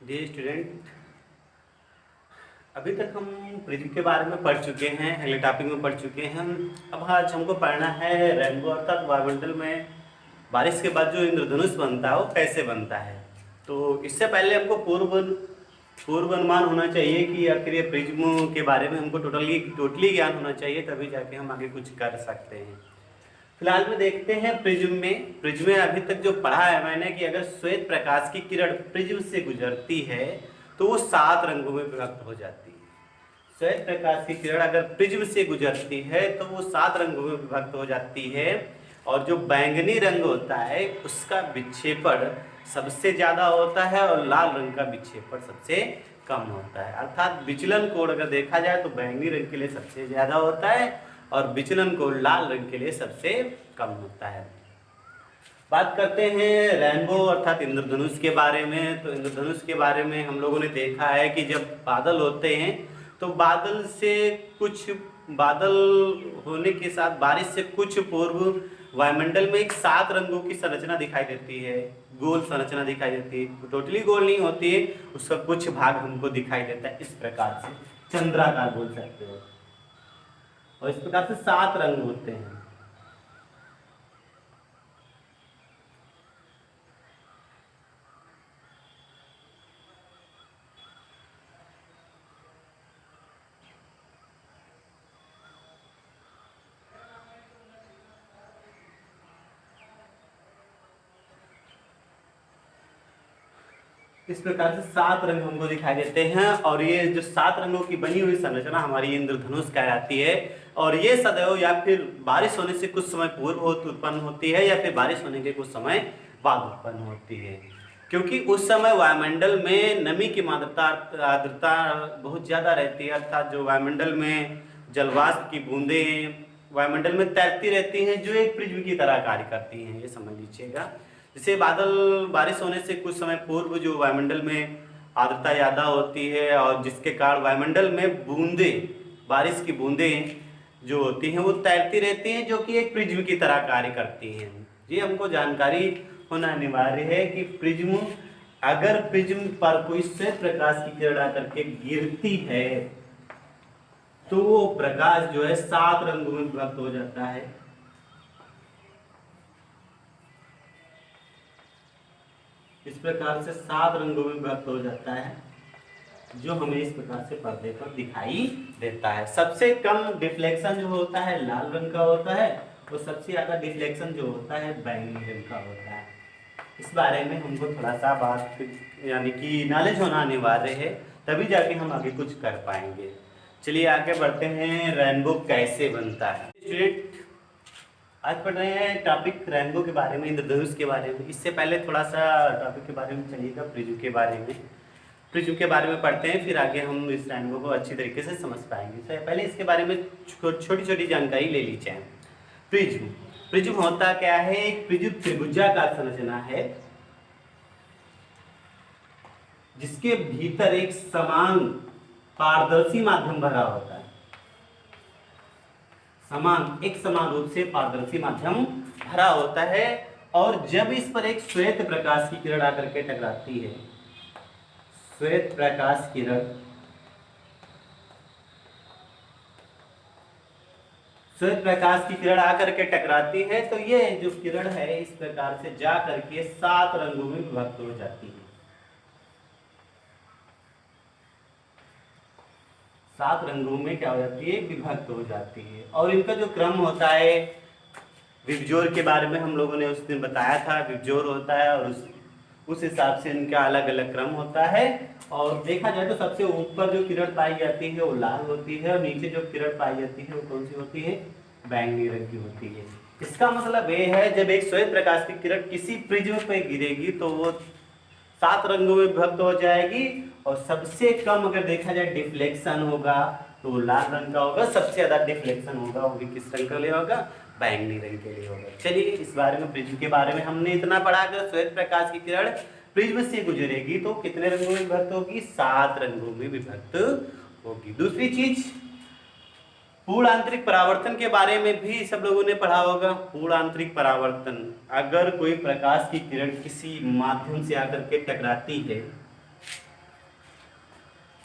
Dear student, अभी तक हम प्रिज्म के बारे में पढ़ चुके हैं, अगले टॉपिक में पढ़ चुके हैं। अब आज हमको पढ़ना है रेनबो अर्थात वायुमंडल में बारिश के बाद जो इंद्रधनुष बनता है वो कैसे बनता है। तो इससे पहले हमको पूर्व अनुमान होना चाहिए कि आखिर ये प्रिज्म के बारे में हमको टोटली ज्ञान होना चाहिए, तभी जाके हम आगे कुछ कर सकते हैं। फिलहाल में देखते हैं प्रिज्म में अभी तक जो पढ़ा है मैंने कि अगर श्वेत प्रकाश की किरण प्रिज्म से गुजरती है तो वो 7 रंगों में विभक्त हो जाती है। श्वेत प्रकाश की किरण अगर प्रिज्म से गुजरती है तो वो 7 रंगों में विभक्त हो जाती है, और जो बैंगनी रंग होता है उसका विक्षेपण सबसे ज्यादा होता है और लाल रंग का विक्षेपण सबसे कम होता है। अर्थात विचलन कोण अगर देखा जाए तो बैंगनी रंग के लिए सबसे ज्यादा होता है और विचलन कोण लाल रंग के लिए सबसे कम होता है। बात करते हैं रेनबो अर्थात इंद्रधनुष के बारे में। तो इंद्रधनुष के बारे में हम लोगों ने देखा है कि जब बादल होते हैं तो बादल होने के साथ बारिश से कुछ पूर्व वायुमंडल में एक 7 रंगों की संरचना दिखाई देती है, गोल संरचना दिखाई देती है। टोटली गोल नहीं होती है, उसका कुछ भाग हमको दिखाई देता है इस प्रकार से, चंद्राकार बोल सकते हो। और इस प्रकार से 7 रंग होते हैं। इस प्रकार से 7 रंग हमको दिखाई देते हैं, और ये जो 7 रंगों की बनी हुई संरचना हमारी इंद्रधनुष कहलाती है। और ये सदैव या फिर बारिश होने से कुछ समय पूर्व उत्पन्न होती है या फिर बारिश होने के कुछ समय बाद उत्पन्न होती है, क्योंकि उस समय वायुमंडल में नमी की आर्द्रता बहुत ज्यादा रहती है। अर्थात जो वायुमंडल में जलवाष्प की बूंदें वायुमंडल में तैरती रहती हैं, जो एक प्रिज्म की तरह कार्य करती हैं, ये समझ लीजिएगा। जैसे बारिश होने से कुछ समय पूर्व जो वायुमंडल में आर्द्रता ज्यादा होती है और जिसके कारण वायुमंडल में बारिश की बूंदें जो होती हैं वो तैरती रहती हैं, जो कि एक प्रिज्म की तरह कार्य करती हैं। ये हमको जानकारी होना अनिवार्य है कि अगर प्रिज्म पर कोई श्वेत प्रकाश की किरण आकर के गिरती है तो वो प्रकाश जो है 7 रंगों में विभक्त हो जाता है। इस प्रकार से 7 रंगों में विभक्त हो जाता है, जो हमें इस प्रकार से पर्दे पर दिखाई देता है। सबसे कम डिफ्लेक्शन जो होता है लाल रंग का होता है, और सबसे ज्यादा डिफ्लेक्शन जो होता है बैंगनी रंग का होता है। इस बारे में हमको थोड़ा सा बात यानी कि नॉलेज होना अनिवार्य है, तभी जाके हम आगे कुछ कर पाएंगे। चलिए आगे बढ़ते हैं, रेनबो कैसे बनता है। स्टूडेंट, आज पढ़ रहे हैं टॉपिक रेनबो के बारे में, इंद्रधनुष के बारे में। इससे पहले थोड़ा सा टॉपिक के बारे में चलिएगा, प्रिज्म के बारे में। प्रिज्म के बारे में पढ़ते हैं, फिर आगे हम इस रेनबो को अच्छी तरीके से समझ पाएंगे। तो पहले इसके बारे में छोटी छोटी जानकारी ले लीजिए। प्रिज्म होता क्या है? एक प्रिज्म त्रिभुजाकार संरचना है जिसके भीतर एक समान पारदर्शी माध्यम भरा होता है। एक समान रूप से पारदर्शी माध्यम भरा होता है, और जब इस पर एक श्वेत प्रकाश की किरण आकर के टकराती है, श्वेत प्रकाश की किरण आकर के टकराती है, तो ये जो किरण है इस प्रकार से जा करके 7 रंगों में विभक्त हो जाती है। 7 रंगों में क्या हो जाती है? विभक्त हो जाती है। और इनका जो क्रम होता है, विबजोर के बारे में हम लोगों ने उस दिन बताया था, विबजोर होता है और उस हिसाब से इनका अलग अलग क्रम होता है। और देखा जाए तो सबसे ऊपर जो किरण पाई जाती है वो लाल होती है, और नीचे जो किरण पाई जाती है वो कौन सी होती है? बैंगनी रंग की होती है। इसका मतलब ये है, जब एक श्वेत प्रकाश की किरण किसी प्रिज्म पे गिरेगी तो वो 7 रंगों में विभक्त हो जाएगी, और सबसे कम अगर देखा जाए डिफ्लेक्शन होगा तो लाल रंग का होगा, सबसे ज्यादा डिफ्लेक्शन होगा वो भी किस रंग के लिए होगा? बैंगनी रंग के लिए होगा। चलिए इस बारे में, प्रिज्म के बारे में हमने इतना पढ़ा कि श्वेत प्रकाश की किरण प्रिज्म से गुजरेगी तो कितने रंगों में विभक्त होगी? 7 रंगों में विभक्त होगी। दूसरी चीज, पूर्ण आंतरिक परावर्तन के बारे में भी सब लोगों ने पढ़ा होगा। पूर्ण आंतरिक परावर्तन, अगर कोई प्रकाश की किरण किसी माध्यम से आकर के टकराती है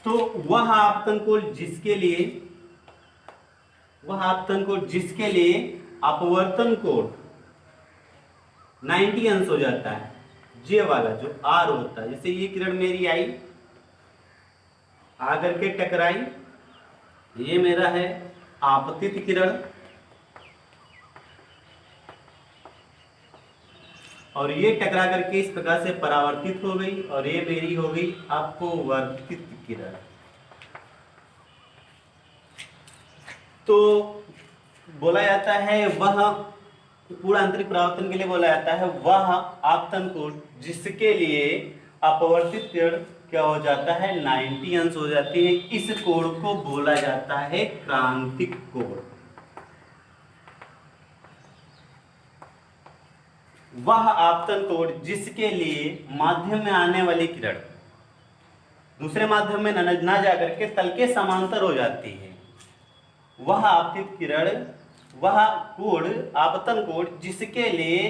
तो वह आपतन कोण जिसके लिए अपवर्तन कोण 90 अंश हो जाता है, जे वाला जो आर होता है, जैसे ये किरण मेरी आई, आकर के टकराई, ये मेरा है आपतित किरण, और ये टकरा करके इस प्रकार से परावर्तित हो गई, और ये मेरी हो गई अपवर्तित किरण। तो बोला जाता है वह पूर्ण आंतरिक परावर्तन के लिए बोला जाता है वह आपतन कोण जिसके लिए अपवर्तित किरण क्या हो जाता है 90 अंश हो जाती है, इस कोण को बोला जाता है क्रांतिक कोण। वह आपतन कोण जिसके लिए माध्यम में आने वाली किरण दूसरे माध्यम में न जाकर के तल के समांतर हो जाती है, वह आपतित किरण, वह कोण आपतन कोण जिसके लिए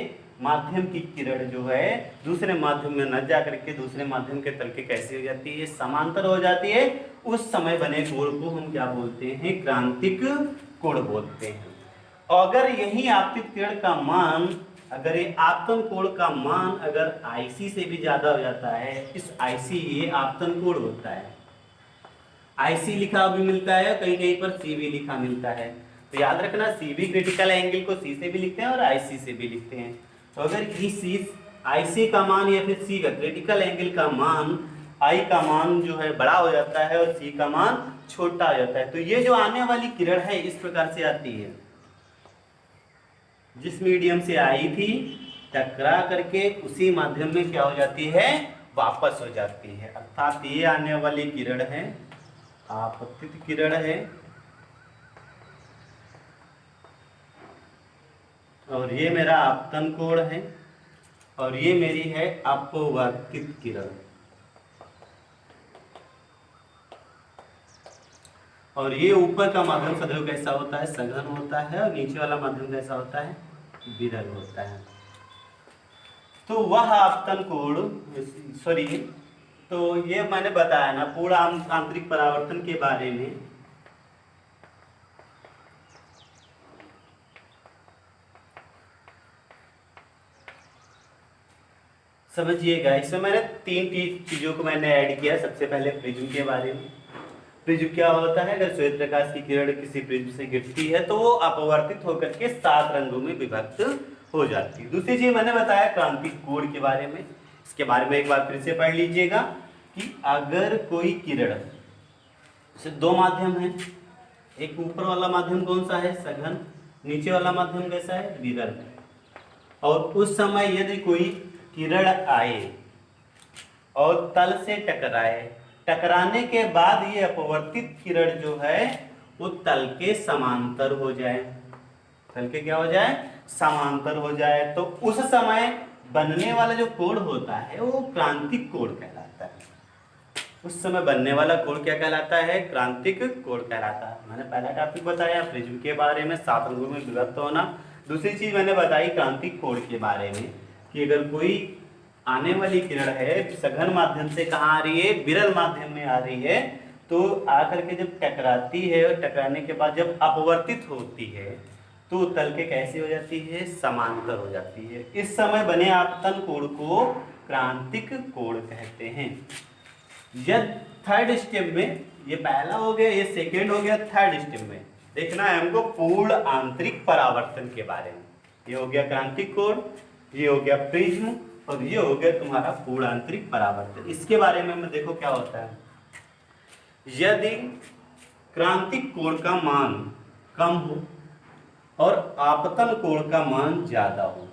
माध्यम की किरण जो है दूसरे माध्यम में न जाकर के दूसरे माध्यम के तल के कैसे हो जाती है, समांतर हो जाती है, उस समय बने कोण को हम क्या बोलते हैं, क्रांतिक कोण बोलते हैं। अगर यही आपतित किरण का मान, अगर ये आपतन कोण का मान अगर IC से भी ज्यादा हो जाता है, इस IC ये आपतन कोण होता है, IC लिखा भी मिलता है, कहीं कहीं पर C भी लिखा मिलता है, तो याद रखना C भी क्रिटिकल एंगल को C से भी लिखते हैं और IC से भी लिखते हैं। तो अगर इस IC का मान या फिर C का क्रिटिकल एंगल का मान, I का मान जो है बड़ा हो जाता है और C का मान छोटा हो जाता है, तो ये जो आने वाली किरण है इस प्रकार से आती है, जिस मीडियम से आई थी टकरा करके उसी माध्यम में क्या हो जाती है, वापस हो जाती है। अर्थात ये आने वाली किरण है आपतित किरण है, और ये मेरा आपतन कोण है, और ये मेरी है अपवर्तित किरण, और ये ऊपर का माध्यम सदैव कैसा होता है, सघन होता है, और नीचे वाला माध्यम कैसा होता है, विरल होता है। तो वह आपतन कोण, सॉरी, तो ये मैंने बताया ना पूर्ण आंतरिक परावर्तन के बारे में। समझिएगा, इसमें मैंने 3 चीजों को मैंने ऐड किया। सबसे पहले प्रिज्म के बारे में। प्रिज्म क्या होता है, अगर श्वेत प्रकाश की किरण किसी प्रिज्म से गिरती है तो वो अपवर्तित होकर के 7 रंगों में विभक्त हो जाती है। दूसरी चीज मैंने बताया क्रांतिक कोण के बारे में। इसके बारे में एक बार फिर से पढ़ लीजिएगा कि अगर कोई किरण, जैसे 2 माध्यम है, एक ऊपर वाला माध्यम कौन सा है, सघन, नीचे वाला माध्यम कैसा है, विरल, और उस समय यदि कोई किरण आए और तल से टकराए, टकराने के बाद ये अपवर्तित किरण जो है वो तल के समांतर हो जाए, तल के क्या हो जाए, समांतर हो जाए, तो उस समय बनने वाला जो कोण होता है वो क्रांतिक कोण कहलाता है। उस समय बनने वाला कोण क्या कहलाता है, क्रांतिक कोण कहलाता है। मैंने पहला टॉपिक बताया प्रिज्म के बारे में, 7 रंगों में विभक्त होना। दूसरी चीज मैंने बताई क्रांतिक कोण के बारे में कि अगर कोई आने वाली किरण है सघन माध्यम से कहाँ आ रही है, विरल माध्यम में आ रही है, तो आकर के जब टकराती है और टकराने के बाद जब अपवर्तित होती है तो तल के कैसे हो जाती है, समांतर हो जाती है। इस समय बने आपतन कोण को क्रांतिक कोण कहते हैं। यदि थर्ड स्टेप में, ये पहला हो गया, ये सेकेंड हो गया, थर्ड स्टेप में देखना है हमको पूर्ण आंतरिक परावर्तन के बारे में। ये हो गया क्रांतिक कोण, ये हो गया प्रिज्म, और ये हो गया तुम्हारा पूर्ण आंतरिक परावर्तन। इसके बारे में मैं देखो क्या होता है, यदि क्रांतिक कोण का मान कम हो और आपतन कोण का मान ज्यादा हो,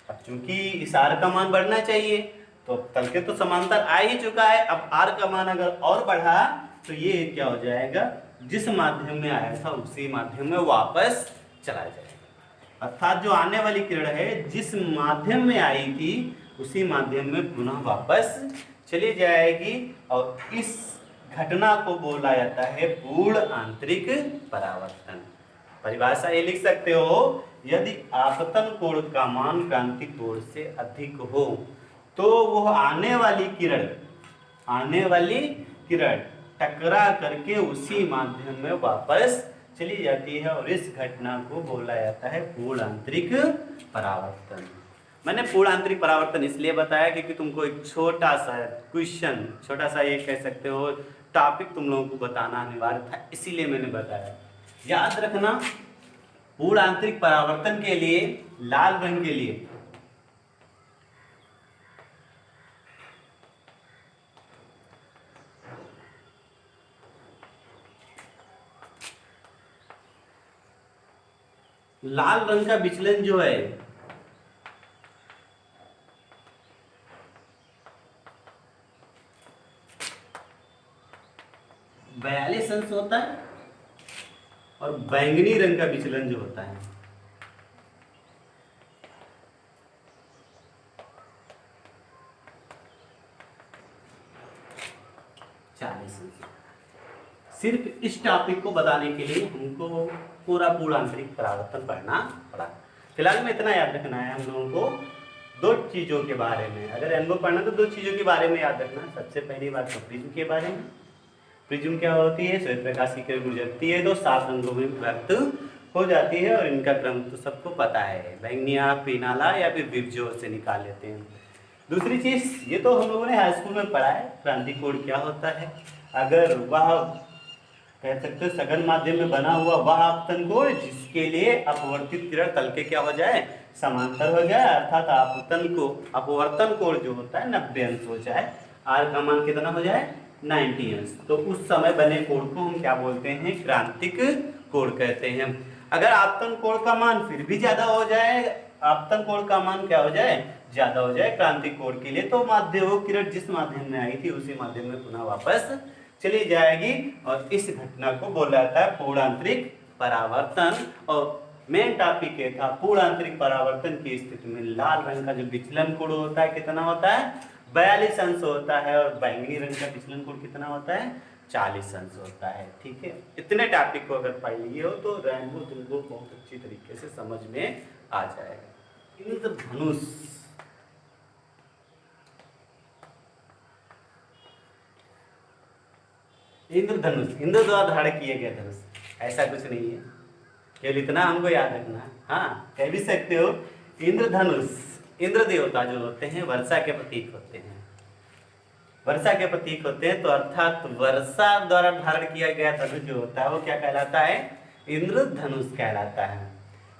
अब चूंकि इस आर का मान बढ़ना चाहिए तो तल के तो समांतर आ ही चुका है, अब आर का मान अगर और बढ़ा तो ये क्या हो जाएगा, जिस माध्यम में आया था उसी माध्यम में वापस चला जाएगा। अर्थात जो आने वाली किरण है जिस माध्यम में आई थी उसी माध्यम में पुनः वापस चली जाएगी, और इस घटना को बोला जाता है पूर्ण आंतरिक परावर्तन। परिभाषा ये लिख सकते हो, यदि आपतन कोण का मान क्रांतिक कोण से अधिक हो तो वह आने वाली किरण टकरा करके उसी माध्यम में वापस चली जाती है और इस घटना को बोला जाता है पूर्ण आंतरिक परावर्तन। मैंने पूर्ण आंतरिक परावर्तन इसलिए बताया क्योंकि तुमको एक छोटा सा क्वेश्चन, छोटा सा ये कह सकते हो टॉपिक तुम लोगों को बताना अनिवार्य था, इसीलिए मैंने बताया। याद रखना, पूर्ण आंतरिक परावर्तन के लिए लाल रंग के लिए लाल रंग का विचलन जो है 42 अंश होता है और बैंगनी रंग का विचलन जो होता है 40 अंश। सिर्फ इस टॉपिक को बताने के लिए हमको पूरा पूर्ण आंतरिक परावर्तन पढ़ना पड़ा। फिलहाल में इतना याद रखना है हम लोगों को दो चीजों के बारे में। अगर रेनबो पढ़ना तो दो चीजों के बारे में याद रखना। सबसे पहली बात तो प्रिज्म के बारे में। प्रिज्म क्या होती है? श्वेत प्रकाश की किरण गुजरती है तो 7 रंगों में विभक्त हो जाती है और इनका क्रम तो सबको पता है, बैंगनिया, पीनाला या फिर विबजोर से निकाल लेते हैं। दूसरी चीज, ये तो हम लोगों ने हाई स्कूल में पढ़ा है, क्रांति कोण क्या होता है। अगर वह कह सकते हो सघन माध्यम में बना हुआ वह आपतन कोण जिसके लिए अपवर्तित किरण तल के क्या हो जाए, समांतर हो जाए, अर्थात अपवर्तन कोण जो होता है 90 अंश हो जाए, आर का मान कितना हो जाए 90 अंश, तो उस समय बने कोण को हम क्या बोलते हैं? क्रांतिक कोण कहते हैं। अगर आपतन कोण का मान फिर भी ज्यादा हो जाए, आपतन कोण का मान क्या हो जाए, ज्यादा हो जाए क्रांतिक कोण के लिए, तो वो किरण जिस माध्यम में आई थी उसी माध्यम में पुनः वापस चली जाएगी और इस घटना को बोला जाता है पूर्ण आंतरिक परावर्तन। और मेन टॉपिक ये था पूर्ण आंतरिक परावर्तन की स्थिति में लाल रंग का जो विचलन कोण होता है कितना होता है? 42 अंश होता है और बैंगनी रंग का विचलन कोण कितना होता है? 40 अंश होता है। ठीक है, इतने टॉपिक को अगर पढ़ लिए हो तो रेनबो तुमको बहुत अच्छी तरीके से समझ में आ जाएगा। इंद्रधनुष, इंद्रधनुष इंद्र द्वारा धारण किए गए धनुष, ऐसा कुछ नहीं है, केवल इतना हमको याद रखना है। हाँ, कह भी सकते हो इंद्रधनुष, इंद्र देवता जो होते हैं वर्षा के प्रतीक होते हैं, वर्षा के प्रतीक होते हैं, तो अर्थात वर्षा द्वारा धारण किया गया धनुष जो होता है वो क्या कहलाता है? इंद्रधनुष कहलाता है।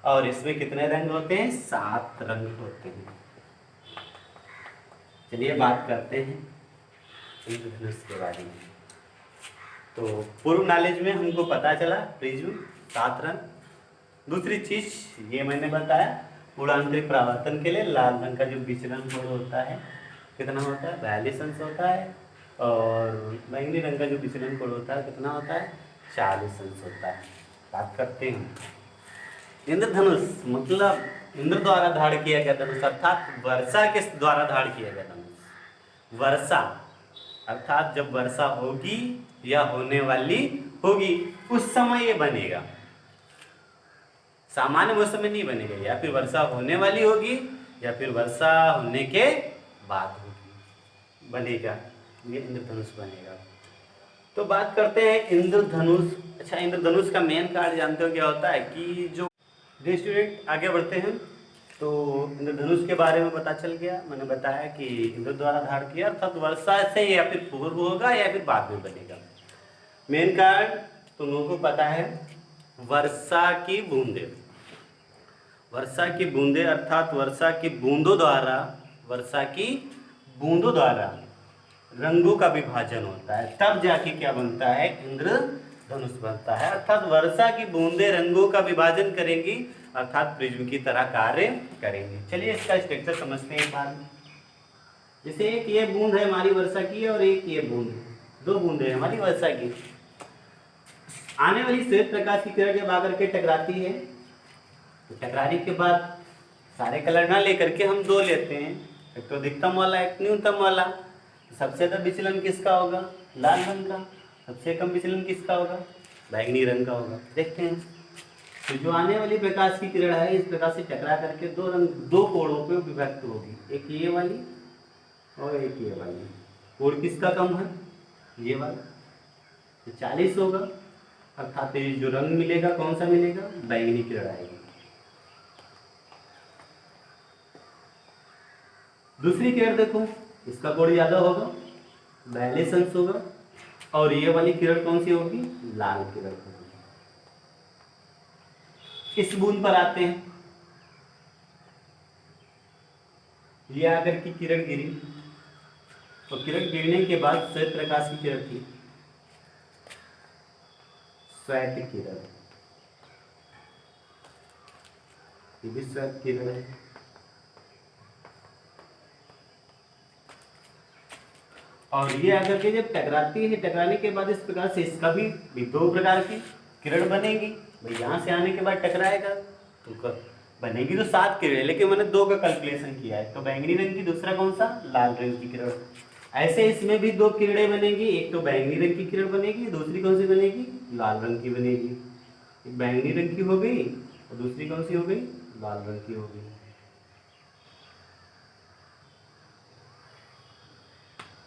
और इसमें कितने रंग होते हैं? 7 रंग होते हैं। चलिए बात करते हैं इंद्रधनुष के बारे में। तो पूर्व नॉलेज में हमको पता चला प्रिज्म 7 रंग। दूसरी चीज ये मैंने बताया, पूर्ण आंतरिक परावर्तन के लिए लाल रंग का जो विचलन कोण होता है कितना होता है? 42 अंश होता है और बैंगनी रंग का जो विचलन कोण होता है कितना होता है? 40 अंश होता है। बात करते हैं इंद्रधनुष, मतलब इंद्र द्वारा धारण किया गया धनुष, अर्थात वर्षा के द्वारा धारण किया गया धनुष। वर्षा अर्थात जब वर्षा होगी या होने वाली होगी उस समय ये बनेगा, सामान्य मौसम में नहीं बनेगा, या फिर वर्षा होने वाली होगी या फिर वर्षा होने के बाद होगी, बनेगा, ये इंद्रधनुष बनेगा। तो बात करते हैं इंद्रधनुष। अच्छा, इंद्रधनुष का मेन कार्य जानते हो क्या होता है? कि जो स्टूडेंट आगे बढ़ते हैं तो इंद्रधनुष के बारे में पता चल गया। मैंने बताया कि इंद्र द्वारा धारण किया अर्थात वर्षा से या फिर पूर्व होगा या फिर बाद में बनेगा। मेन कारण तुम लोगों को पता है, वर्षा की बूंदे, वर्षा की बूंदे अर्थात वर्षा की बूंदों द्वारा, वर्षा की बूंदों द्वारा रंगों का विभाजन होता है, तब जाके क्या बनता है? इंद्रधनुष बनता है। अर्थात वर्षा की बूंदे रंगों का विभाजन करेंगी अर्थात प्रिज्म की तरह कार्य करेंगे। चलिए इसका स्ट्रक्चर समझते हैं एक बार। जैसे एक ये बूंद है हमारी वर्षा की और एक ये बूंद है, 2 बूंदे हैं हमारी वर्षा की। आने वाली श्वेत प्रकाश की किरण जब आकर के टकराती है तो टकराने के बाद सारे कलर ना लेकर के हम 2 लेते हैं, एक तो अधिकतम वाला एक न्यूनतम वाला। सबसे ज्यादा विचलन किसका होगा? लाल रंग का। सबसे कम विचलन किसका होगा? बैंगनी रंग का होगा। देखते हैं तो जो आने वाली प्रकाश की किरण है इस प्रकाश से टकरा करके 2 कोणों पे विभक्त होगी, एक ये वाली और एक ये वाली। कोण किसका कम है? ये वाला, तो 40 होगा, अर्थात ये जो रंग मिलेगा कौन सा मिलेगा, बैंगनी किरण आएगी। दूसरी किरण देखो, इसका कोड ज्यादा होगा, 42 अंश होगा, और ये वाली किरण कौन सी होगी, लाल किरण होगी। इस बूंद पर आते हैं, ये आकर की किरण गिरी, तो किरण गिरने के बाद श्वेत प्रकाश की किरण थी, श्वेत किरण, ये भी श्वेत किरण है। और ये आकर के जब टकराती है, टकराने के बाद इस प्रकार से इसका भी दो प्रकार की किरण बनेगी। भाई यहाँ से आने के बाद टकराएगा तो बनेगी तो 7 किरण, लेकिन मैंने 2 का कैलकुलेशन किया है, तो बैंगनी रंग की, दूसरा कौन सा, लाल रंग की किरण। ऐसे इसमें भी 2 किरणें बनेगी, एक तो बैंगनी रंग की किरण बनेगी, दूसरी कौन सी बनेगी, लाल रंग की बनेगी। एक बैंगनी रंग की हो गई और दूसरी कौन सी हो गई, लाल रंग की हो गई।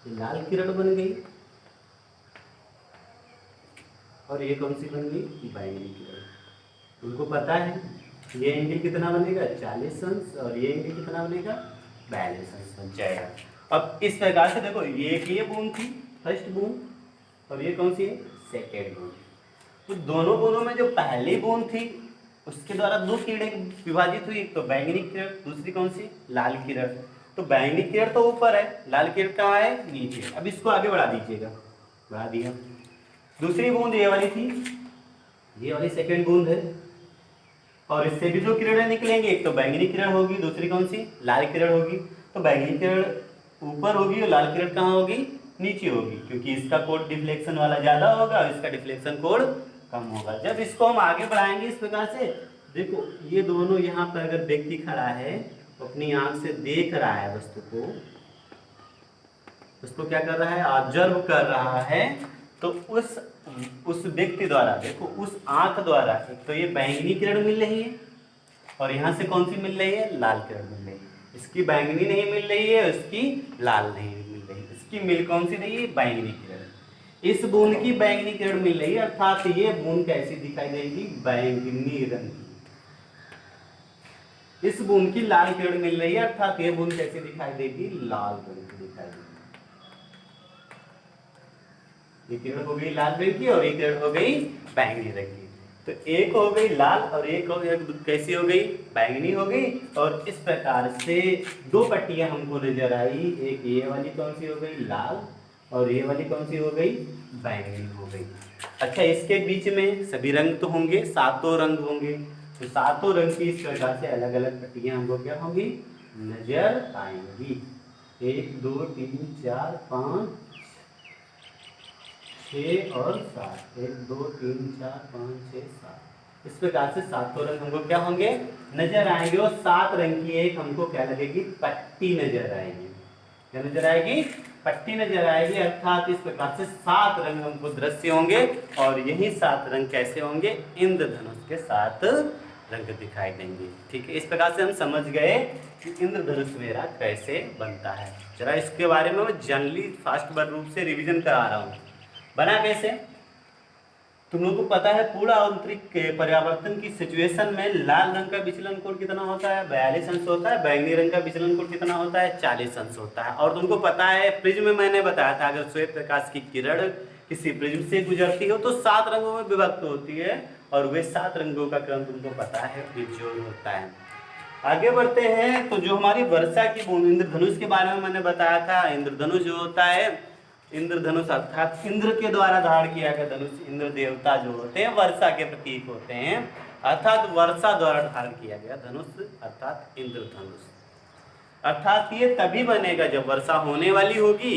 लाल किरण बन गई, और ये कौन सी बन गई, बैंगनी किरण। तुमको पता है ये एंगल कितना बनेगा, 40 अंश, और ये एंगल कितना बनेगा, 42 अंश बन जाएगा। अब इस प्रकार से देखो, ये बूंद थी फर्स्ट बूंद, और ये कौन सी है, सेकेंड बूंद। तो दोनों बूंदों में जो पहली बूंद थी उसके द्वारा 2 किरणें विभाजित हुई, एक तो बैंगनी किरण, दूसरी कौन सी, लाल किरण। तो बैंगनी किरण तो ऊपर है, लाल किरण कहाँ है, नीचे। अब इसको आगे बढ़ा दीजिएगा, बढ़ा दिया। दूसरी बूंद ये वाली थी, ये वाली सेकेंड बूंद है, और इससे भी 2 किरणें निकलेंगी, एक तो बैंगनी किरण होगी, दूसरी कौन सी, लाल किरण होगी। तो बैंगनी किरण ऊपर होगी और लाल किरण कहाँ होगी, नीचे होगी, क्योंकि इसका कोड डिफ्लेक्शन वाला ज्यादा होगा और इसका डिफ्लेक्शन कोड कम होगा। जब इसको हम आगे बढ़ाएंगे इस प्रकार से, देखो ये दोनों यहाँ पर अगर व्यक्ति खड़ा है तो अपनी आंख से देख रहा है वस्तु को, उसको क्या कर रहा है, ऑब्जर्व कर रहा है। तो उस व्यक्ति द्वारा, देखो उस आंख द्वारा, एक तो ये बैंगनी किरण मिल रही है और यहाँ से कौन सी मिल रही है, लाल किरण मिल रही है। इसकी बैंगनी नहीं मिल रही है, इसकी लाल नहीं मिल रही है, इसकी मिल कौन सी रही है, बैंगनी किरण। इस बूंद की बैंगनी किरण मिल रही है, अर्थात ये बूंद कैसी दिखाई देगी, बैंगनी रंग की। इस बूंद की लाल किरण मिल रही है, अर्थात ये बूंद कैसी दिखाई देगी, लाल रंग की दिखाई देगी। ये किरण हो गई लाल रंग की और ये किरण हो गई बैंगनी रंग की। तो एक हो गई लाल और एक कैसी हो गई, बैंगनी हो गई। और इस प्रकार से 2 पट्टियां हमको नजर आई, एक ये वाली कौन सी हो गई, लाल, और ये वाली कौन सी हो गई, बैंगनी हो गई। अच्छा, इसके बीच में सभी रंग तो होंगे, 7 रंग होंगे, तो 7 रंग की इस प्रकार से अलग अलग पट्टियां हमको क्या होंगी, नजर आएंगी। 1 2 3 4 5 6 और 7, 1 2 3 4 5 6 7, इस प्रकार से 7 रंग हमको क्या होंगे, नजर आएंगे। और 7 रंग की एक हमको क्या लगेगी, पट्टी नजर आएगी। क्या नजर आएगी, पट्टी नजर आएगी। अर्थात इस प्रकार से 7 रंग हमको दृश्य होंगे, और यही 7 रंग कैसे होंगे, इंद्रधनुष के 7 रंग दिखाई देंगे। ठीक है, इस प्रकार से हम समझ गए कि इंद्रधनुष मेरा कैसे बनता है। जरा इसके बारे में मैं जनरली फास्ट रूप से रिविजन करा रहा हूँ। बना कैसे, तुम लोगों को पता है पूरा आंतरिक परिवर्तन की सिचुएशन में लाल रंग का विचलन कोण कितना होता है, 42 अंश होता है। बैंगनी रंग का विचलन कोण कितना होता है, 40 अंश होता है। और तुमको पता है प्रिज्म में मैंने बताया था, अगर श्वेत प्रकाश की किरण किसी प्रिज्म से गुजरती हो तो 7 रंगों में विभक्त होती है, और वे 7 रंगों का क्रम तुमको पता है, विजोड़ होता है। आगे बढ़ते हैं, तो जो हमारी वर्षा की बूंद, इंद्रधनुष के बारे में मैंने बताया था। इंद्रधनुष जो होता है, इंद्रधनुष अर्थात इंद्र के द्वारा धारण किया गया धनुष, इंद्र देवता जो होते हैं वर्षा के प्रतीक होते हैं, अर्थात वर्षा द्वारा धारण किया गया धनुष अर्थात इंद्रधनुष। अर्थात ये तभी बनेगा जब वर्षा होने वाली होगी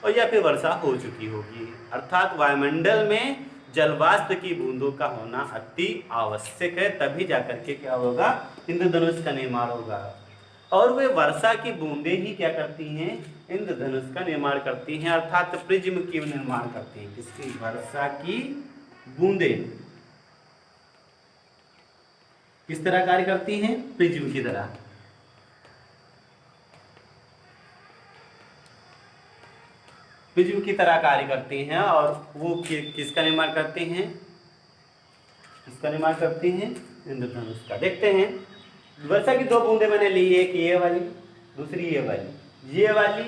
और या फिर वर्षा हो चुकी होगी, अर्थात वायुमंडल में जलवाष्प की बूंदों का होना अति आवश्यक है, तभी जाकर के क्या होगा, इंद्रधनुष का निर्माण होगा। और वे वर्षा की बूंदें ही क्या करती हैं, इंद्रधनुष का निर्माण करती हैं, अर्थात प्रिज्म की निर्माण करती हैं। किसकी, वर्षा की बूंदें किस तरह कार्य करती हैं, प्रिज्म की तरह। प्रिज्म की तरह कार्य करती हैं और वो किसका निर्माण करती हैं, किसका निर्माण करती हैं, इंद्रधनुष का। देखते हैं वैसा कि दो बूंदे मैंने ली, एक ये वाली दूसरी ये वाली, ये वाली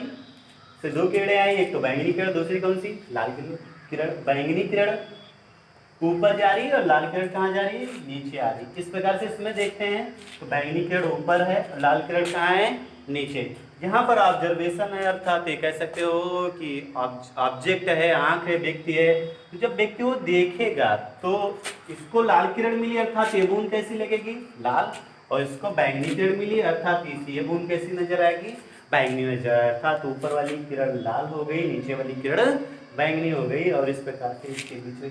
से दो किरणें आई, एक तो बैंगनी किरण, दूसरी कौन सी, लाल किरण। बैंगनी किरण ऊपर जा रही है और लाल किरण कहाँ जा रही है, नीचे आ रही है। इस प्रकार से इसमें देखते हैं तो बैंगनी किरण ऊपर है और लाल किरण कहाँ है, नीचे। यहाँ पर ऑब्जर्वेशन है, अर्थात ये कह सकते हो कि ऑब्जेक्ट है, आंख है, व्यक्ति है। तो जब व्यक्ति वो देखेगा तो इसको लाल किरण मिली अर्थात ये बूंद कैसी लगेगी, लाल, और इसको बैंगनी किरण मिली अर्थात ये बूंद कैसी नजर आएगी, बैंगनी नजर आए। अर्थात ऊपर वाली किरण लाल हो गई, नीचे वाली किरण बैंगनी हो गई। और इस प्रकार से इसके बीच में